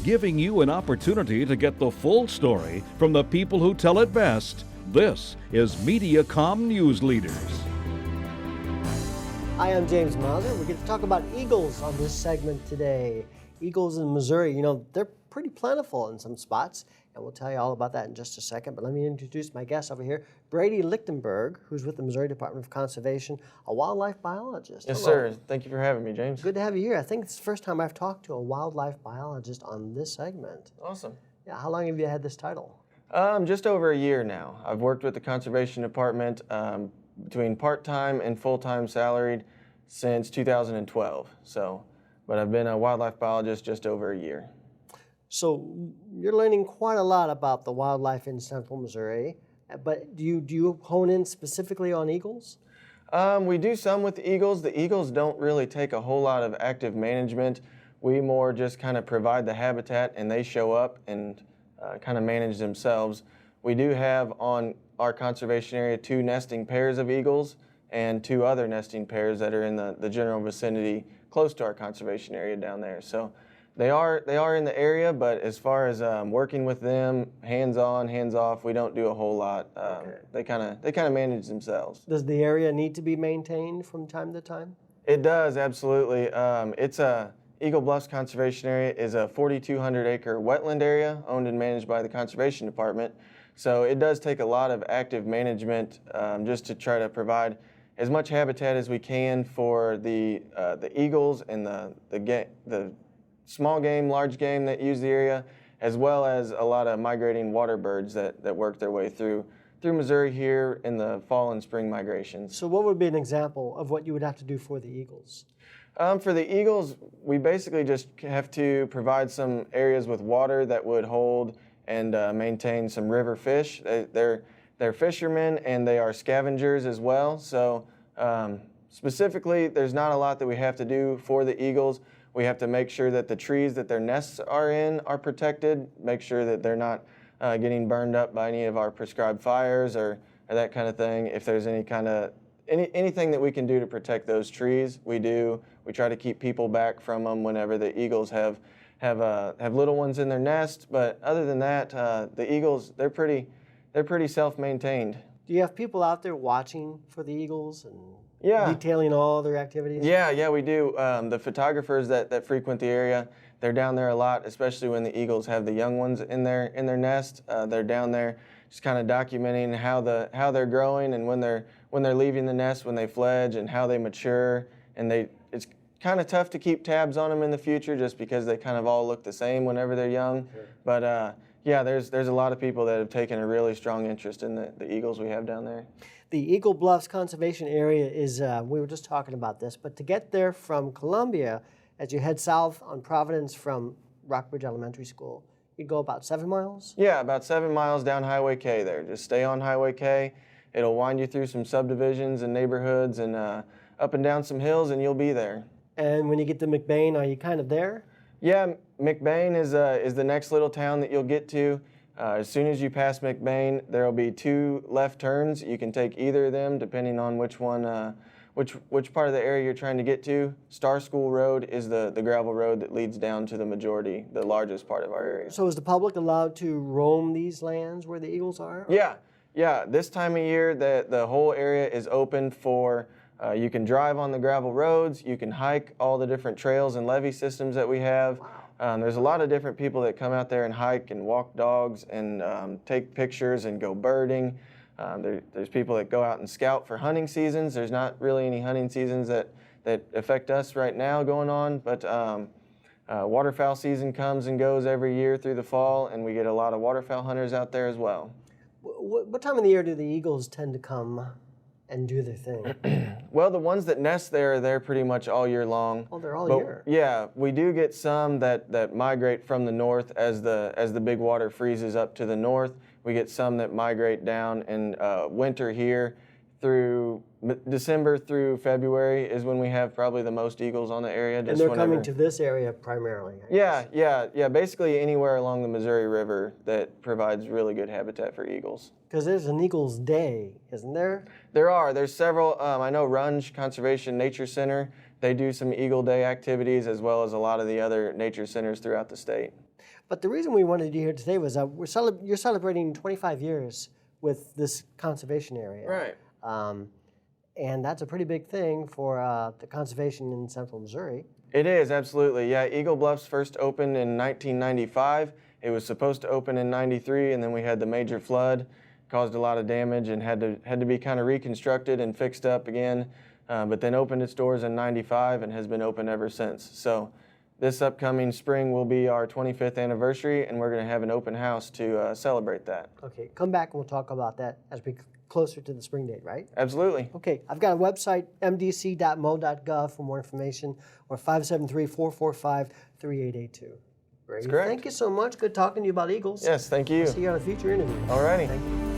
giving you an opportunity to get the full story from the people who tell it best. This is Mediacom Newsleaders. Hi, I'm James Mauser. We get to talk about eagles on this segment today. Eagles in Missouri, they're pretty plentiful in some spots, and we'll tell you all about that in just a second. But let me introduce my guest over here, Brady Lichtenberg, who's with the Missouri Department of Conservation, a wildlife biologist. Yes, Hello. sir. Thank you for having me, James. Good to have you here. I think it's the first time I've talked to a wildlife biologist on this segment. Awesome. Yeah, how long have you had this title? Just over a year now. I've worked with the Conservation Department between part-time and full-time salaried since 2012. But I've been a wildlife biologist just over a year. So you're learning quite a lot about the wildlife in central Missouri, but do you hone in specifically on eagles? We do some with the eagles. The eagles don't really take a whole lot of active management. We more just kind of provide the habitat and they show up and kind of manage themselves. We do have on our conservation area 2 nesting pairs of eagles and 2 other nesting pairs that are in the general vicinity close to our conservation area down there. So they are in the area, but as far as working with them, hands on, hands off, we don't do a whole lot. Okay. They kind of manage themselves. Does the area need to be maintained from time to time? It does, absolutely. Eagle Bluffs Conservation Area is a 4,200 acre wetland area owned and managed by the Conservation Department. So it does take a lot of active management just to try to provide as much habitat as we can for the eagles and the small game, large game that use the area, as well as a lot of migrating water birds that work their way through Missouri here in the fall and spring migrations. So what would be an example of what you would have to do for the eagles? For the eagles, we basically just have to provide some areas with water that would hold and maintain some river fish. They're fishermen and they are scavengers as well. So specifically, there's not a lot that we have to do for the eagles. We have to make sure that the trees that their nests are in are protected, make sure that they're not getting burned up by any of our prescribed fires or that kind of thing. If there's anything that we can do to protect those trees, we do. We try to keep people back from them whenever the eagles have little ones in their nest. But other than that, the eagles, they're pretty self-maintained. Do you have people out there watching for the eagles and detailing all their activities? Yeah, we do. The photographers that frequent the area, they're down there a lot, especially when the eagles have the young ones in their nest. They're down there just kind of documenting how they're growing and when they're leaving the nest, when they fledge, and how they mature. And it's kind of tough to keep tabs on them in the future just because they kind of all look the same whenever they're young. Sure. But there's a lot of people that have taken a really strong interest in the eagles we have down there. The Eagle Bluffs Conservation Area is, we were just talking about this, but to get there from Columbia, as you head south on Providence from Rockbridge Elementary School, you go about 7 miles? Yeah, about 7 miles down Highway K there. Just stay on Highway K. It'll wind you through some subdivisions and neighborhoods and up and down some hills, and you'll be there. And when you get to McBain, are you kind of there? Yeah, McBain is the next little town that you'll get to. As soon as you pass McBain, there will be 2 left turns. You can take either of them depending on which one, which part of the area you're trying to get to. Star School Road is the gravel road that leads down to the largest part of our area. So is the public allowed to roam these lands where the eagles are? Yeah. This time of year, the whole area is open for. You can drive on the gravel roads. You can hike all the different trails and levee systems that we have. Wow. There's a lot of different people that come out there and hike and walk dogs and take pictures and go birding. There's people that go out and scout for hunting seasons. There's not really any hunting seasons that affect us right now going on, but waterfowl season comes and goes every year through the fall, and we get a lot of waterfowl hunters out there as well. What time of the year do the eagles tend to come and do their thing? Well, the ones that nest there are there pretty much all year long. Oh, they're all year. Yeah, we do get some that migrate from the north as the big water freezes up to the north. We get some that migrate down in winter here through December through February is when we have probably the most eagles on the area. And they're coming to this area primarily, I guess. Yeah. Basically anywhere along the Missouri River that provides really good habitat for eagles. Because there's an Eagles Day, isn't there? There's several. I know Runge Conservation Nature Center they do some Eagle Day activities as well as a lot of the other nature centers throughout the state. But the reason we wanted you here today was you're celebrating 25 years with this conservation area. Right. And that's a pretty big thing for the conservation in central Missouri. It is, absolutely. Yeah, Eagle Bluffs first opened in 1995. It was supposed to open in 93, and then we had the major flood, caused a lot of damage, and had to be kind of reconstructed and fixed up again. But then opened its doors in 95 and has been open ever since. So this upcoming spring will be our 25th anniversary, and we're going to have an open house to celebrate that. Okay, come back and we'll talk about that as we closer to the spring date, right? Absolutely. Okay, I've got a website, mdc.mo.gov for more information, or 573-445-3882. Brady, That's correct. thank you so much. Good talking to you about eagles. Yes, thank you. See you on a future interview. All righty. Thank you.